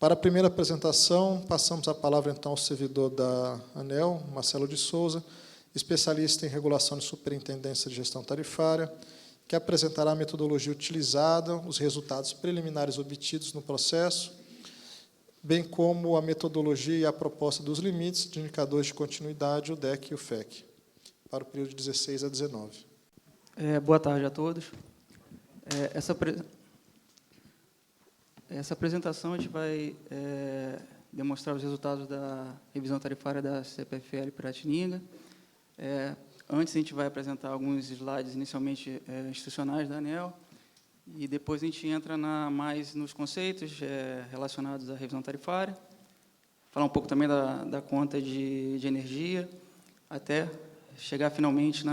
Para a primeira apresentação, passamos a palavra, então, ao servidor da ANEEL, Marcelo de Souza, especialista em regulação de superintendência de gestão tarifária, que apresentará a metodologia utilizada, os resultados preliminares obtidos no processo, bem como a metodologia e a proposta dos limites de indicadores de continuidade, o DEC e o FEC, para o período de 16 a 19. Boa tarde a todos. Essa apresentação a gente vai demonstrar os resultados da revisão tarifária da CPFL Piratininga. Antes, a gente vai apresentar alguns slides inicialmente institucionais da ANEEL, e depois a gente entra mais nos conceitos relacionados à revisão tarifária, falar um pouco também da conta de energia, até chegar finalmente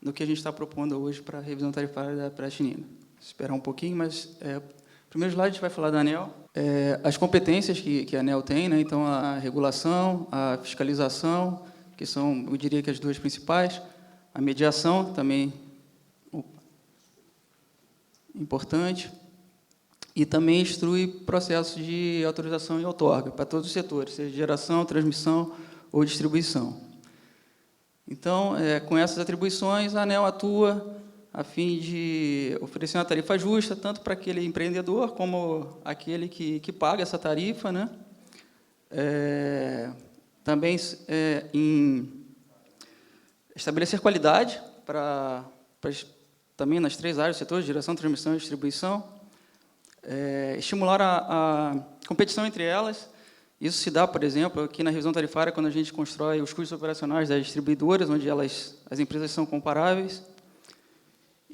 no que a gente está propondo hoje para a revisão tarifária da Piratininga. Esperar um pouquinho, mas primeiro slide a gente vai falar da ANEEL, as competências que a ANEEL tem, né? Então, a regulação, a fiscalização, que são, eu diria que as duas principais, a mediação também importante, e também instrui processos de autorização e outorga para todos os setores, seja geração, transmissão ou distribuição. Então, com essas atribuições, a ANEEL atua a fim de oferecer uma tarifa justa, tanto para aquele empreendedor como aquele que paga essa tarifa, né? Também em estabelecer qualidade também nas três áreas do setor, geração, transmissão e distribuição, estimular a competição entre elas. Isso se dá, por exemplo, aqui na revisão tarifária, quando a gente constrói os custos operacionais das distribuidoras, onde as empresas são comparáveis,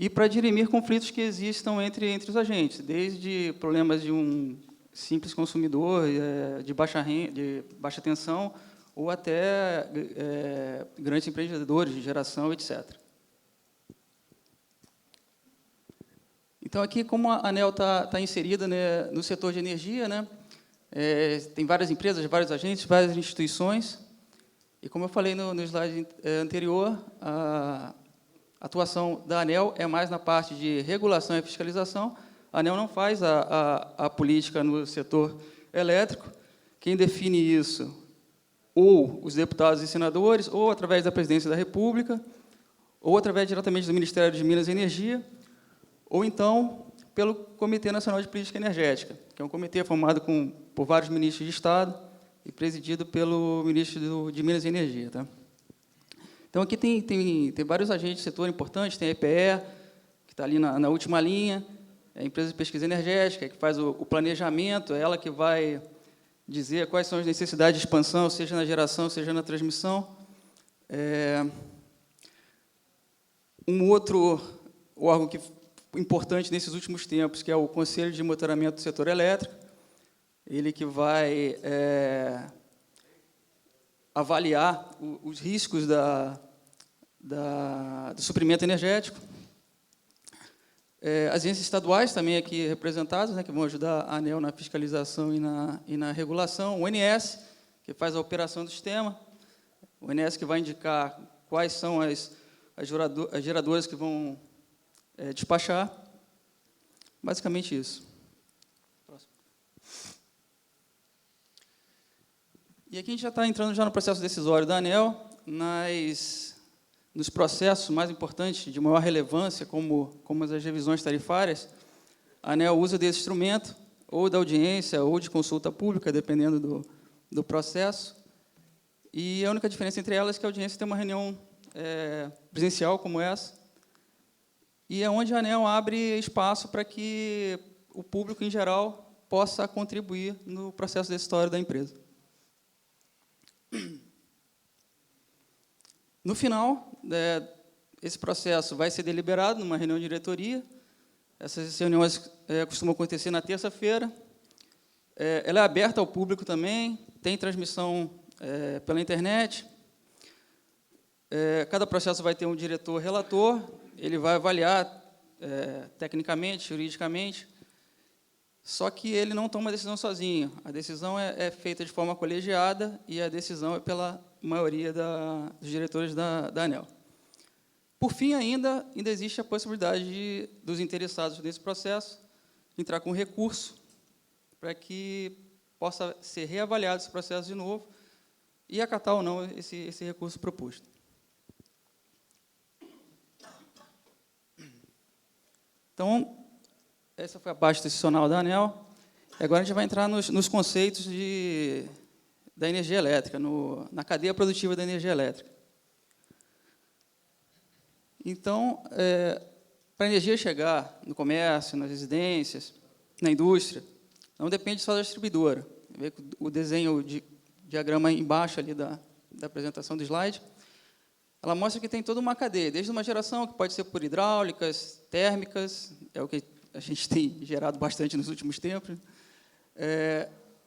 e para dirimir conflitos que existam entre os agentes, desde problemas de um simples consumidor de baixa tensão, ou até grandes empreendedores de geração, etc. Então, aqui, como a ANEEL está inserida, né, no setor de energia, né, tem várias empresas, vários agentes, várias instituições, e, como eu falei no slide anterior, a atuação da ANEEL é mais na parte de regulação e fiscalização. A ANEEL não faz a política no setor elétrico. Quem define isso, ou os deputados e senadores, ou através da Presidência da República, ou através diretamente do Ministério de Minas e Energia, ou então pelo Comitê Nacional de Política Energética, que é um comitê formado por vários ministros de Estado e presidido pelo ministro de Minas e Energia. Tá? Então, aqui tem vários agentes do setor importantes, tem a EPE, que está ali na última linha, a empresa de pesquisa energética, que faz o planejamento, é ela que vai dizer quais são as necessidades de expansão, seja na geração, seja na transmissão. Um outro órgão importante nesses últimos tempos, que é o Conselho de Monitoramento do Setor Elétrico, ele que vai avaliar os riscos do suprimento energético. As agências estaduais também aqui representadas, né, que vão ajudar a ANEEL na fiscalização e na regulação. O ONS, que faz a operação do sistema. O ONS que vai indicar quais são as geradoras que vão despachar. Basicamente isso. Próximo. E aqui a gente já está entrando no processo decisório da ANEEL, nos processos mais importantes, de maior relevância, como as revisões tarifárias. A ANEEL usa desse instrumento, ou da audiência, ou de consulta pública, dependendo do processo. E a única diferença entre elas é que a audiência tem uma reunião presencial como essa, e é onde a ANEEL abre espaço para que o público, em geral, possa contribuir no processo decisório da empresa. No final, esse processo vai ser deliberado numa reunião de diretoria. Essas reuniões costumam acontecer na terça-feira. Ela é aberta ao público também, tem transmissão pela internet. Cada processo vai ter um diretor relator, ele vai avaliar tecnicamente, juridicamente, só que ele não toma a decisão sozinho. A decisão é feita de forma colegiada e a decisão é pela maioria dos diretores da ANEEL. Por fim, ainda existe a possibilidade dos interessados nesse processo entrar com recurso para que possa ser reavaliado esse processo de novo e acatar ou não esse recurso proposto. Então, essa foi a parte institucional da ANEEL. E agora a gente vai entrar nos conceitos da energia elétrica, na cadeia produtiva da energia elétrica. Então, para a energia chegar no comércio, nas residências, na indústria, não depende só da distribuidora. Vê o desenho de diagrama embaixo ali da apresentação do slide, ela mostra que tem toda uma cadeia, desde uma geração que pode ser por hidráulicas, térmicas, é o que a gente tem gerado bastante nos últimos tempos,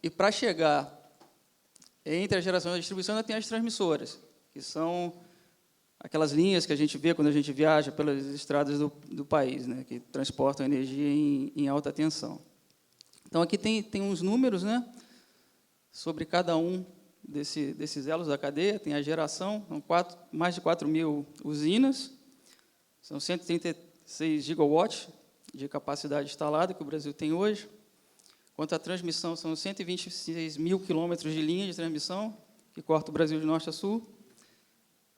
e para chegar entre a geração e a distribuição ainda tem as transmissoras, que são aquelas linhas que a gente vê quando a gente viaja pelas estradas do país, né, que transportam energia em alta tensão. Então, aqui tem uns números, né, sobre cada um desses elos da cadeia. Tem a geração, são mais de 4.000 usinas, são 136 gigawatts de capacidade instalada que o Brasil tem hoje. Quanto à transmissão, são 126 mil quilômetros de linha de transmissão, que corta o Brasil de norte a sul,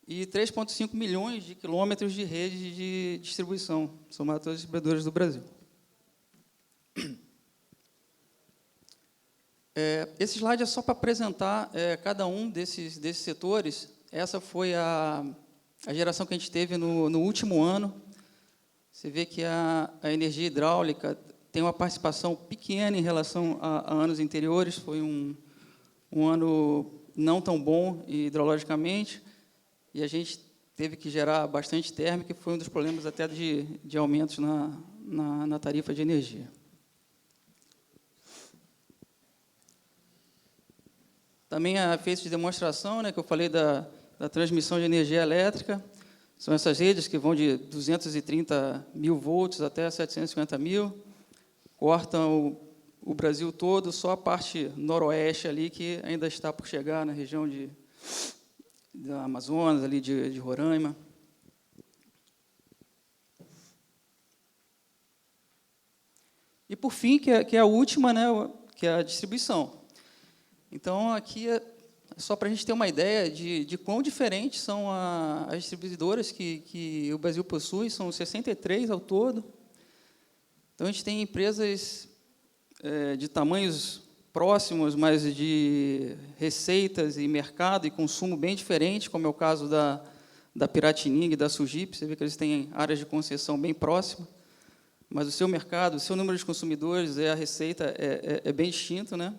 e 3,5 milhões de quilômetros de rede de distribuição, somado todas as distribuidoras do Brasil. Esse slide é só para apresentar cada um desses setores. Essa foi a geração que a gente teve no último ano. Você vê que a energia hidráulica tem uma participação pequena em relação a anos anteriores. Foi um ano não tão bom hidrologicamente, e a gente teve que gerar bastante térmica, e foi um dos problemas até de aumentos na tarifa de energia. Também a efeito de demonstração, né, que eu falei da transmissão de energia elétrica, são essas redes que vão de 230 mil volts até 750 mil, cortam o Brasil todo, só a parte noroeste ali que ainda está por chegar na região da Amazonas, ali de Roraima. E, por fim, que é a última, né, que é a distribuição. Então, aqui é só para a gente ter uma ideia de quão diferentes são as distribuidoras que o Brasil possui, são 63 ao todo. Então, a gente tem empresas de tamanhos próximos, mas de receitas e mercado e consumo bem diferentes, como é o caso da Piratininga e da Sugip. Você vê que eles têm áreas de concessão bem próximas, mas o seu mercado, o seu número de consumidores, a receita é bem distinto, né?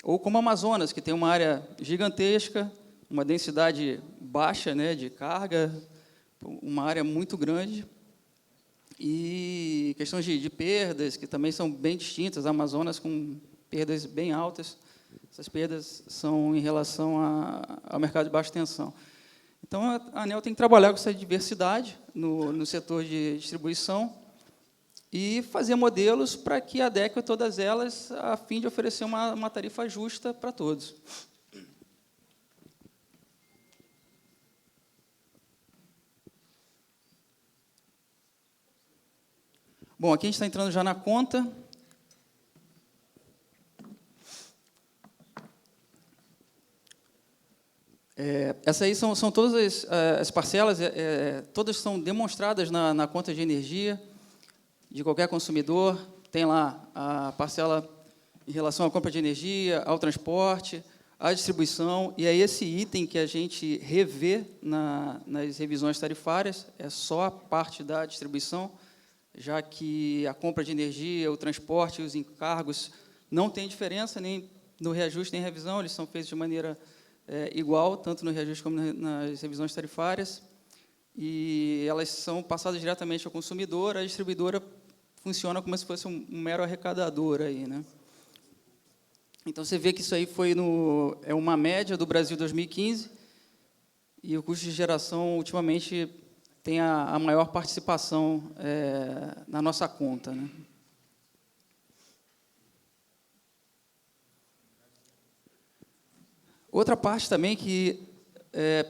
Ou como a Amazonas, que tem uma área gigantesca, uma densidade baixa, né, de carga, uma área muito grande, e questões de perdas, que também são bem distintas. A Amazonas com perdas bem altas, essas perdas são em relação ao mercado de baixa tensão. Então, a ANEEL tem que trabalhar com essa diversidade no setor de distribuição, e fazer modelos para que adequem todas elas a fim de oferecer uma tarifa justa para todos. Bom, aqui a gente está entrando já na conta. Essas aí são todas as parcelas, todas são demonstradas na conta de energia de qualquer consumidor. Tem lá a parcela em relação à compra de energia, ao transporte, à distribuição, e é esse item que a gente revê nas revisões tarifárias, é só a parte da distribuição, já que a compra de energia, o transporte e os encargos não tem diferença nem no reajuste nem revisão, eles são feitos de maneira igual, tanto no reajuste como nas revisões tarifárias, e elas são passadas diretamente ao consumidor. A distribuidora funciona como se fosse um mero arrecadador aí, né? Então, você vê que isso aí é uma média do Brasil 2015, e o custo de geração, ultimamente, tem a maior participação na nossa conta, né? Outra parte também que é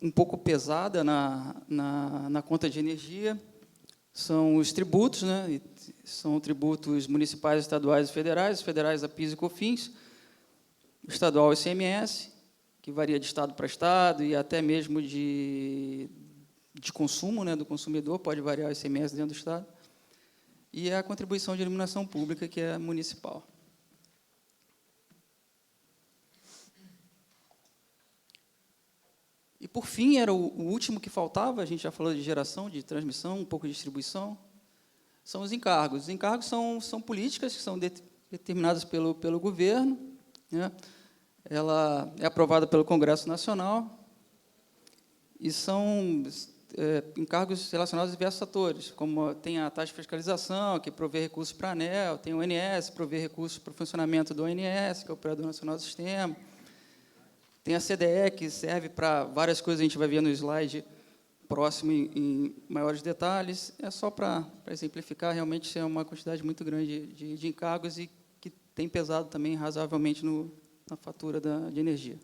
um pouco pesada na conta de energia são os tributos, né? E são tributos municipais, estaduais e federais. Os federais, a PIS e COFINS, o estadual, o ICMS, que varia de estado para estado e até mesmo de consumo, né, do consumidor, pode variar o ICMS dentro do estado, e a contribuição de iluminação pública, que é municipal. E, por fim, era o último que faltava, a gente já falou de geração, de transmissão, um pouco de distribuição, são os encargos. Os encargos são políticas que são determinadas pelo governo, né? Ela é aprovada pelo Congresso Nacional e são encargos relacionados a diversos fatores, como tem a taxa de fiscalização, que provê recursos para a ANEEL, tem o ONS, provê recursos para o funcionamento do ONS, que é o Operador Nacional do Sistema, tem a CDE, que serve para várias coisas, a gente vai ver no slide próximo em maiores detalhes. É só para exemplificar, realmente é uma quantidade muito grande de encargos e que tem pesado também razoavelmente na fatura de energia.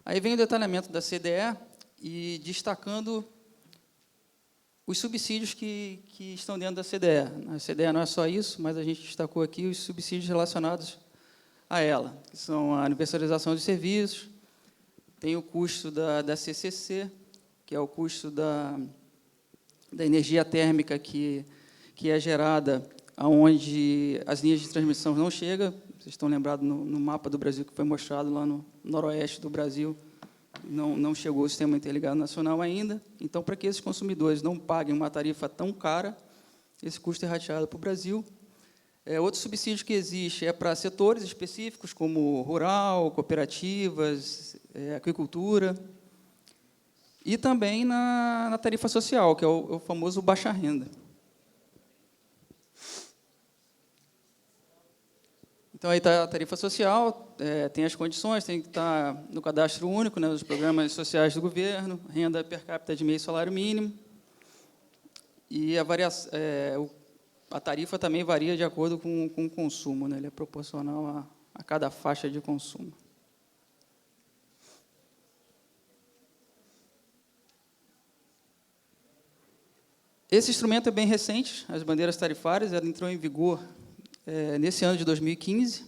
Aí vem o detalhamento da CDE e destacando os subsídios que estão dentro da CDE. A CDE não é só isso, mas a gente destacou aqui os subsídios relacionados a ela, que são a universalização de serviços, tem o custo da CCC, que é o custo da energia térmica que é gerada onde as linhas de transmissão não chegam. Vocês estão lembrados no mapa do Brasil que foi mostrado lá no noroeste do Brasil, não chegou o Sistema Interligado Nacional ainda. Então, para que esses consumidores não paguem uma tarifa tão cara, esse custo é rateado para o Brasil. Outro subsídio que existe é para setores específicos, como rural, cooperativas, agricultura, e também na tarifa social, que é o famoso baixa renda. Então, aí está a tarifa social, tem as condições, tem que estar no cadastro único, né, dos programas sociais do governo, renda per capita de meio salário mínimo, e a tarifa também varia de acordo com o consumo, né, ele é proporcional a cada faixa de consumo. Esse instrumento é bem recente, as bandeiras tarifárias, ela entrou em vigor nesse ano de 2015,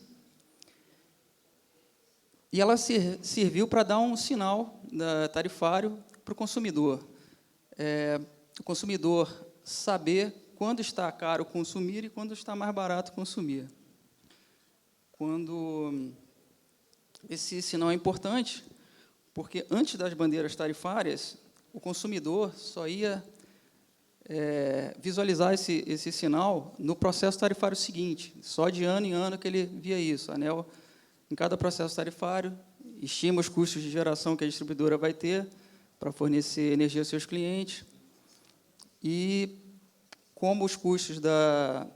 e ela serviu para dar um sinal tarifário para o consumidor. O consumidor saber quando está caro consumir e quando está mais barato consumir. Esse sinal é importante, porque antes das bandeiras tarifárias, o consumidor só ia visualizar esse sinal no processo tarifário seguinte, só de ano em ano que ele via isso. A ANEEL, em cada processo tarifário, estima os custos de geração que a distribuidora vai ter para fornecer energia aos seus clientes e como os custos da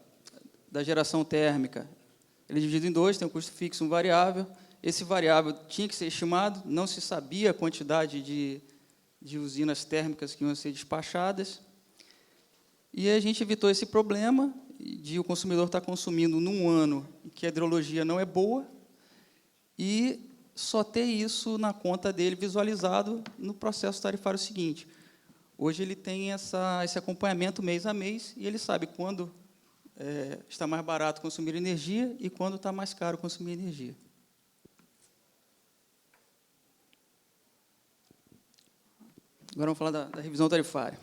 geração térmica, ele é dividido em dois, tem um custo fixo e um variável. Esse variável tinha que ser estimado, não se sabia a quantidade de usinas térmicas que iam ser despachadas, e a gente evitou esse problema de o consumidor estar consumindo num ano em que a hidrologia não é boa e só ter isso na conta dele visualizado no processo tarifário seguinte. Hoje ele tem esse acompanhamento mês a mês e ele sabe quando está mais barato consumir energia e quando está mais caro consumir energia. Agora vamos falar da revisão tarifária.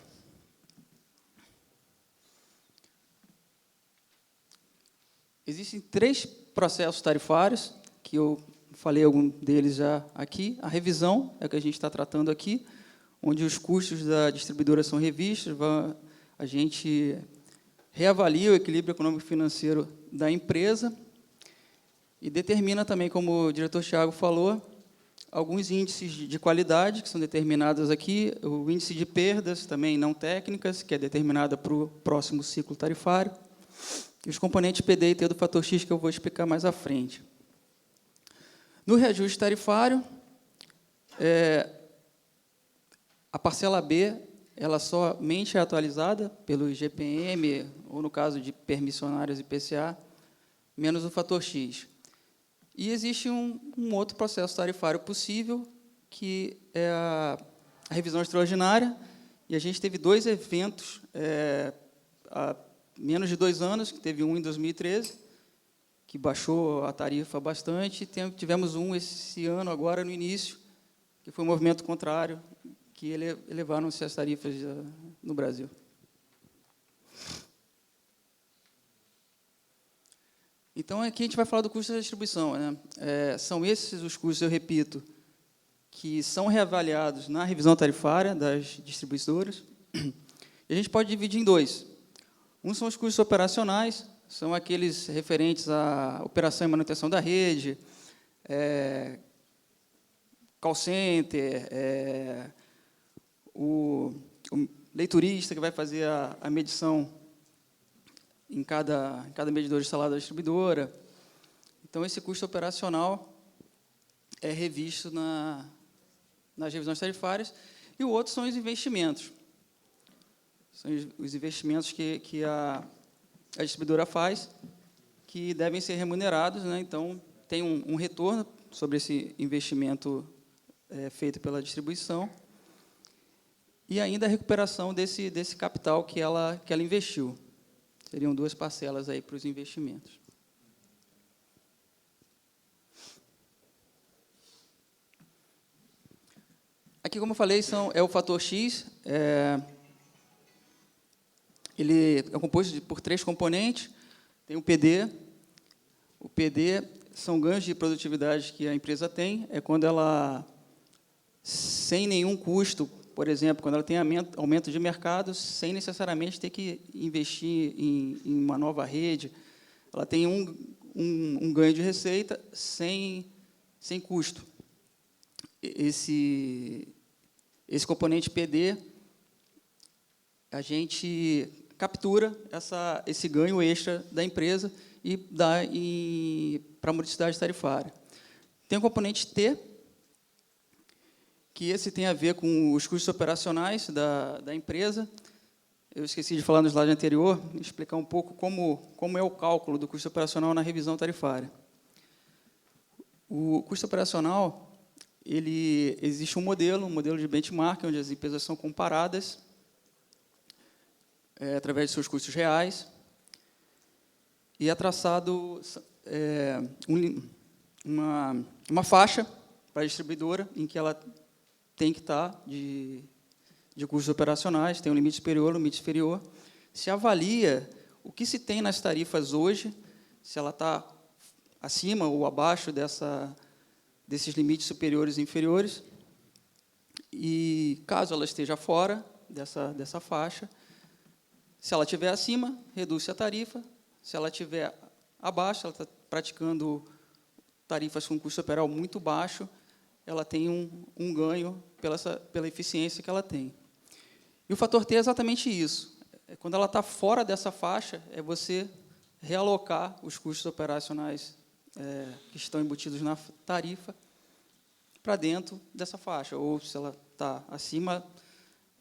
Existem 3 processos tarifários, que eu falei algum deles já aqui. A revisão é o que a gente está tratando aqui, onde os custos da distribuidora são revistos, a gente reavalia o equilíbrio econômico-financeiro da empresa e determina também, como o diretor Thiago falou, alguns índices de qualidade, que são determinados aqui, o índice de perdas, também não técnicas, que é determinada para o próximo ciclo tarifário, e os componentes PD e T do fator X, que eu vou explicar mais à frente. No reajuste tarifário, a parcela B, ela somente é atualizada pelo IGPM, ou no caso de permissionários IPCA, menos o fator X. E existe um outro processo tarifário possível, que é a revisão extraordinária, E a gente teve 2 eventos há menos de 2 anos, que teve um em 2013, que baixou a tarifa bastante, e tivemos um esse ano, agora, no início, que foi um movimento contrário, que elevaram-se as tarifas no Brasil. Então, aqui a gente vai falar do custo da distribuição, né? São esses os custos, eu repito, que são reavaliados na revisão tarifária das distribuidoras. E a gente pode dividir em 2. Um são os custos operacionais, são aqueles referentes à operação e manutenção da rede, call center, o leiturista que vai fazer a medição em cada medidor instalado da distribuidora. Então, esse custo operacional é revisto nas revisões tarifárias. E o outro são os investimentos. São os investimentos que a distribuidora faz, que devem ser remunerados, né? Então, tem um retorno sobre esse investimento feito pela distribuição e ainda a recuperação desse capital que ela investiu. Seriam 2 parcelas aí para os investimentos. Aqui, como eu falei, é o fator X. Ele é composto por 3 componentes. Tem o PD. O PD são ganhos de produtividade que a empresa tem. É quando ela, sem nenhum custo, por exemplo, quando ela tem aumento de mercado, sem necessariamente ter que investir em uma nova rede, ela tem um ganho de receita sem custo. Esse componente PD, a gente captura esse ganho extra da empresa e dá para a modicidade tarifária. Tem o componente T, que esse tem a ver com os custos operacionais da empresa. Eu esqueci de falar no slide anterior, explicar um pouco como é o cálculo do custo operacional na revisão tarifária. O custo operacional, existe um modelo de benchmark, onde as empresas são comparadas através de seus custos reais, e é traçado uma faixa para a distribuidora em que ela tem que estar de custos operacionais, tem um limite superior, um limite inferior. Se avalia o que se tem nas tarifas hoje, se ela está acima ou abaixo desses limites superiores e inferiores, e caso ela esteja fora dessa faixa, se ela estiver acima, reduz a tarifa, se ela estiver abaixo, ela está praticando tarifas com custo operacional muito baixo, ela tem um ganho pela eficiência que ela tem. E o fator T é exatamente isso. Quando ela está fora dessa faixa, é você realocar os custos operacionais que estão embutidos na tarifa para dentro dessa faixa. Ou, se ela está acima,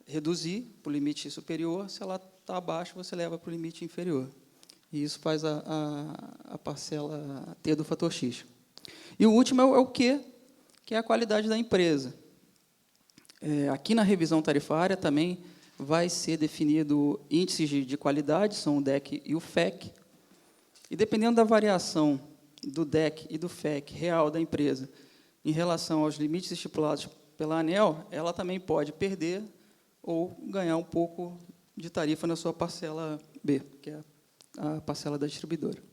reduzir para o limite superior. Se ela está abaixo, você leva para o limite inferior. E isso faz a parcela T do fator X. E o último é o Q, que é a qualidade da empresa. Aqui na revisão tarifária também vai ser definido índices de qualidade, são o DEC e o FEC. E, dependendo da variação do DEC e do FEC real da empresa em relação aos limites estipulados pela ANEEL, ela também pode perder ou ganhar um pouco de tarifa na sua parcela B, que é a parcela da distribuidora.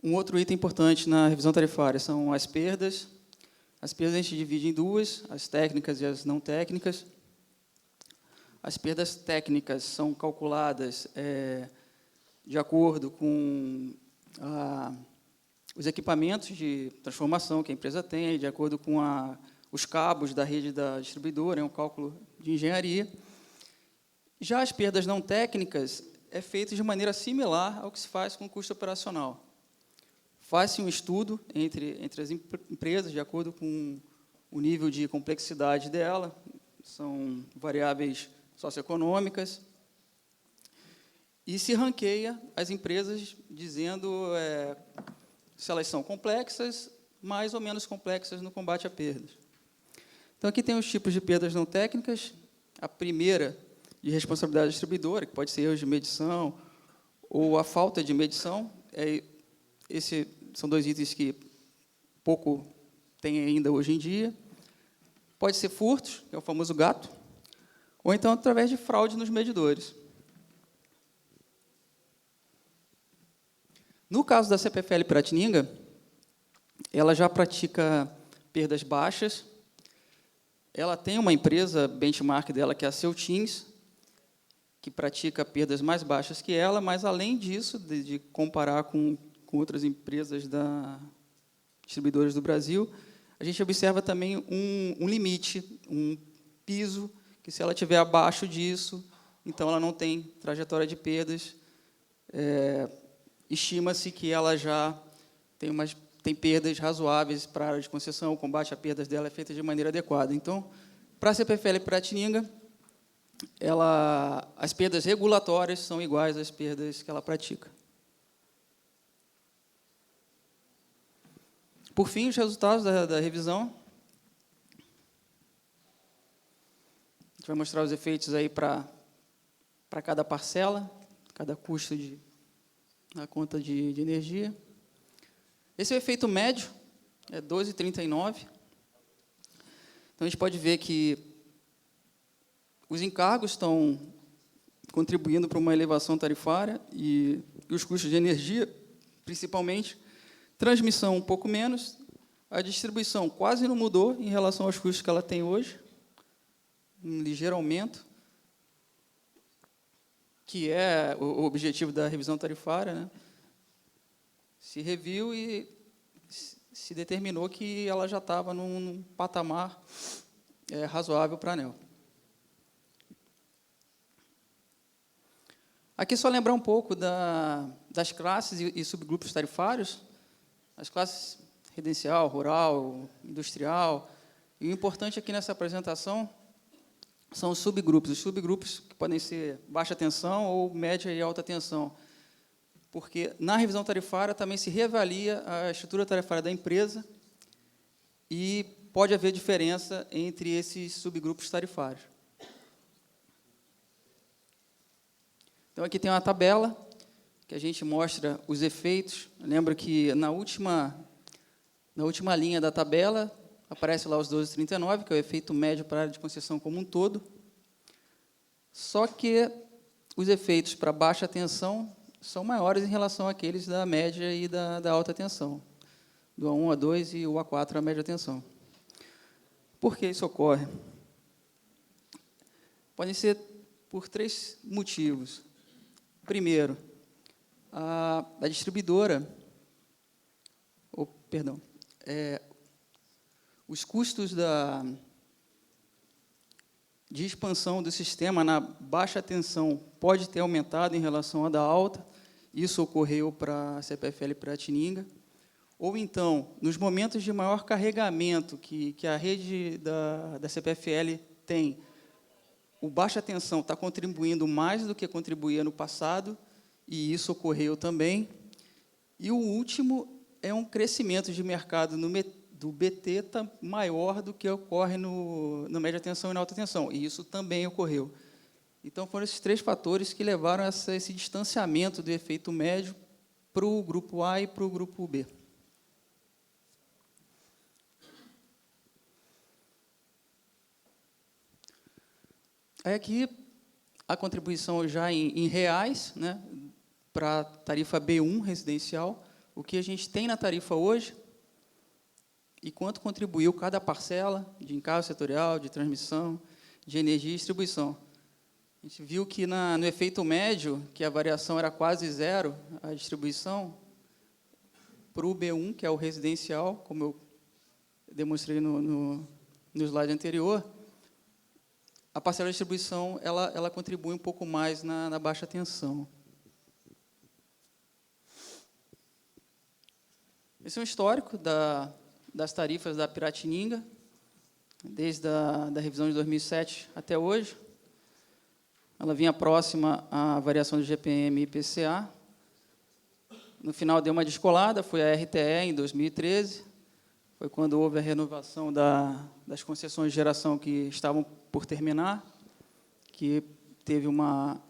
Um outro item importante na revisão tarifária são as perdas. As perdas a gente divide em 2, as técnicas e as não técnicas. As perdas técnicas são calculadas de acordo com os equipamentos de transformação que a empresa tem, de acordo com os cabos da rede da distribuidora, é um cálculo de engenharia. Já as perdas não técnicas é feito de maneira similar ao que se faz com o custo operacional. Faz-se um estudo entre as empresas, de acordo com o nível de complexidade dela, são variáveis socioeconômicas, e se ranqueia as empresas dizendo se elas são complexas, mais ou menos complexas no combate a perdas. Então, aqui tem os tipos de perdas não técnicas. A primeira, de responsabilidade distribuidora, que pode ser erros de medição ou a falta de medição. Esses são dois itens que pouco tem ainda hoje em dia. Pode ser furtos, que é o famoso gato, ou então através de fraude nos medidores. No caso da CPFL Piratininga, ela já pratica perdas baixas. Ela tem uma empresa benchmark dela, que é a Ceutins, que pratica perdas mais baixas que ela, mas, além disso, de comparar com outras empresas distribuidoras do Brasil, a gente observa também um limite, um piso, que, se ela estiver abaixo disso, então ela não tem trajetória de perdas. Estima-se que ela já tem perdas razoáveis para a área de concessão, o combate a perdas dela é feito de maneira adequada. Então, para a CPFL Piratininga, as perdas regulatórias são iguais às perdas que ela pratica. Por fim, os resultados da revisão. A gente vai mostrar os efeitos aí para cada parcela, cada custo na conta de energia. Esse é o efeito médio, é 12,39. Então, a gente pode ver que os encargos estão contribuindo para uma elevação tarifária e os custos de energia, principalmente. Transmissão, um pouco menos. A distribuição quase não mudou em relação aos custos que ela tem hoje. Um ligeiro aumento, que é o objetivo da revisão tarifária, né? Se reviu e se determinou que ela já estava num patamar razoável para a ANEEL. Aqui, só lembrar um pouco das classes e subgrupos tarifários. As classes residencial, rural, industrial. E o importante aqui nessa apresentação são os subgrupos. Os subgrupos que podem ser baixa tensão ou média e alta tensão. Porque, na revisão tarifária, também se reavalia a estrutura tarifária da empresa e pode haver diferença entre esses subgrupos tarifários. Então, aqui tem uma tabela que a gente mostra os efeitos. Lembra que na última linha da tabela aparece lá os 12,39, que é o efeito médio para a área de concessão como um todo. Só que os efeitos para baixa tensão são maiores em relação àqueles da média e da alta tensão, do A1, A2 e o A4, a média tensão. Por que isso ocorre? Podem ser por 3 motivos. Primeiro, a distribuidora, os custos de expansão do sistema na baixa tensão pode ter aumentado em relação à da alta. Isso ocorreu para a CPFL Piratininga. Ou então, nos momentos de maior carregamento que a rede da CPFL tem, o baixa tensão está contribuindo mais do que contribuía no passado, e isso ocorreu também. E o último é um crescimento de mercado do BT está maior do que ocorre na média tensão e na alta tensão, e isso também ocorreu. Então, foram esses 3 fatores que levaram a esse distanciamento do efeito médio para o grupo A e para o grupo B. Aí, aqui, a contribuição já em reais, né, para a tarifa B1 residencial, o que a gente tem na tarifa hoje, e quanto contribuiu cada parcela de encargo setorial, de transmissão, de energia e distribuição. A gente viu que no efeito médio, que a variação era quase zero, a distribuição, para o B1, que é o residencial, como eu demonstrei no slide anterior, a parcela de distribuição ela contribui um pouco mais na baixa tensão. Esse é um histórico das tarifas da Piratininga, desde a revisão de 2007 até hoje. Ela vinha próxima à variação do GPM e IPCA. no final deu uma descolada, foi a RTE em 2013, foi quando houve a renovação das concessões de geração que estavam por terminar, que teve uma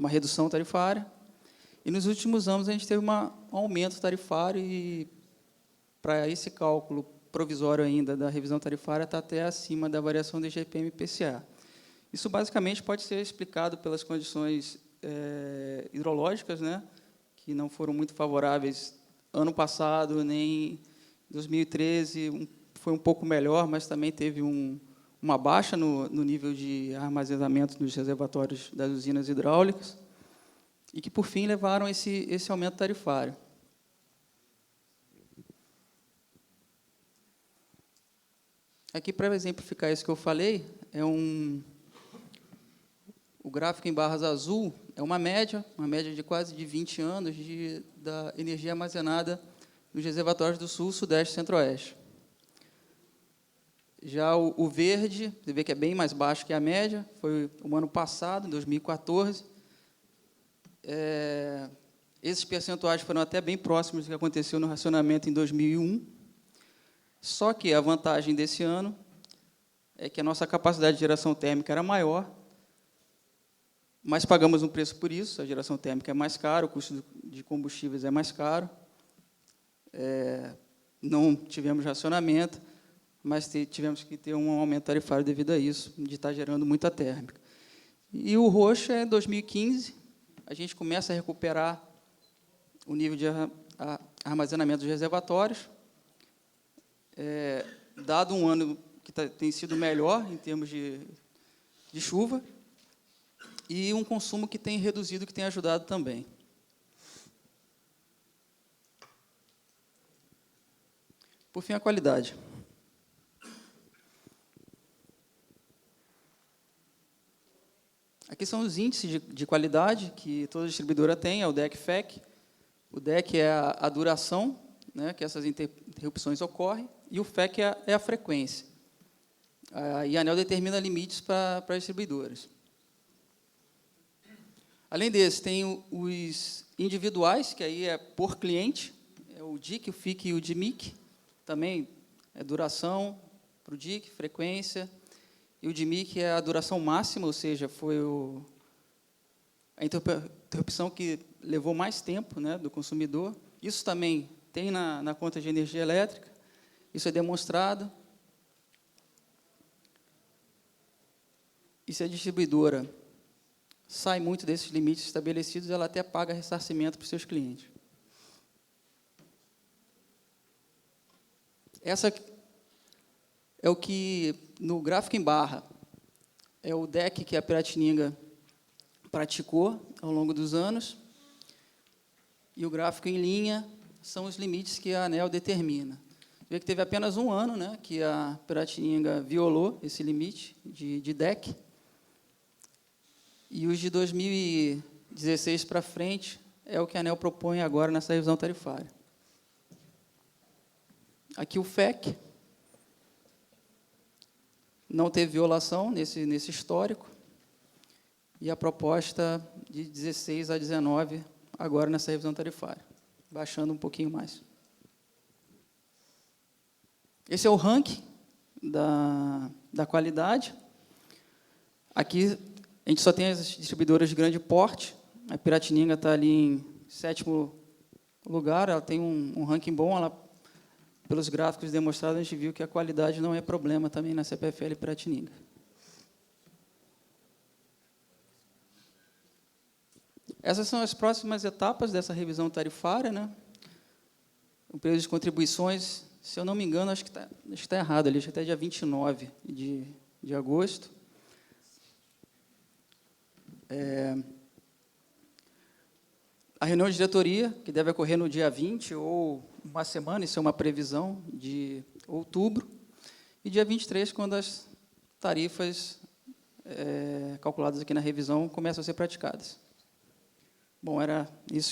redução tarifária. E, nos últimos anos, a gente teve um aumento tarifário e, para esse cálculo provisório ainda da revisão tarifária, está até acima da variação do IGPM e IPCA. Isso, basicamente, pode ser explicado pelas condições hidrológicas, né, que não foram muito favoráveis ano passado, nem em 2013, foi um pouco melhor, mas também teve uma baixa no nível de armazenamento dos reservatórios das usinas hidráulicas, e que, por fim, levaram esse aumento tarifário. Aqui, para exemplificar isso que eu falei, o gráfico em barras azul é uma média de quase 20 anos da energia armazenada nos reservatórios do Sul, Sudeste e Centro-Oeste. Já o verde, você vê que é bem mais baixo que a média, foi o ano passado, em 2014. Esses percentuais foram até bem próximos do que aconteceu no racionamento em 2001. Só que a vantagem desse ano é que a nossa capacidade de geração térmica era maior, mas pagamos um preço por isso, a geração térmica é mais cara, o custo de combustíveis é mais caro, não tivemos racionamento, mas tivemos que ter um aumento tarifário devido a isso, de estar gerando muita térmica. E o roxo é 2015, a gente começa a recuperar o nível de armazenamento dos reservatórios, dado um ano que tem sido melhor em termos de chuva, e um consumo que tem reduzido, que tem ajudado também. Por fim, a qualidade. Aqui são os índices de qualidade que toda distribuidora tem, é o DEC/FEC. O DEC é a duração, né, que essas interrupções ocorrem, e o FEC é a frequência. E a ANEEL determina limites para as distribuidoras. Além desse, tem os individuais, que aí é por cliente, é o DIC, o FIC e o DMIC, também é duração para o DIC, frequência, e o DMIC é a duração máxima, ou seja, foi a interrupção que levou mais tempo, né, do consumidor. Isso também tem na conta de energia elétrica, isso é demonstrado. E se a distribuidora sai muito desses limites estabelecidos, ela até paga ressarcimento para os seus clientes. Essa é o que, no gráfico em barra, é o DEC que a Piratininga praticou ao longo dos anos, e o gráfico em linha são os limites que a ANEEL determina. Vê que teve apenas um ano, né, que a Piratininga violou esse limite de DEC, e os de 2016 para frente é o que a ANEEL propõe agora nessa revisão tarifária. Aqui o FEC não teve violação nesse histórico, e a proposta de 16 a 19 agora nessa revisão tarifária, baixando um pouquinho mais. Esse é o ranking da qualidade. Aqui a gente só tem as distribuidoras de grande porte. A Piratininga está ali em 7º lugar, ela tem um ranking bom, pelos gráficos demonstrados, a gente viu que a qualidade não é problema também na CPFL Piratininga. Essas são as próximas etapas dessa revisão tarifária, né? O período de contribuições, se eu não me engano, acho que está errado ali, acho que até dia 29 de agosto. A reunião de diretoria, que deve ocorrer no dia 20, ou uma semana, isso é uma previsão, de outubro, e dia 23, quando as tarifas calculadas aqui na revisão começam a ser praticadas. Bom, era isso.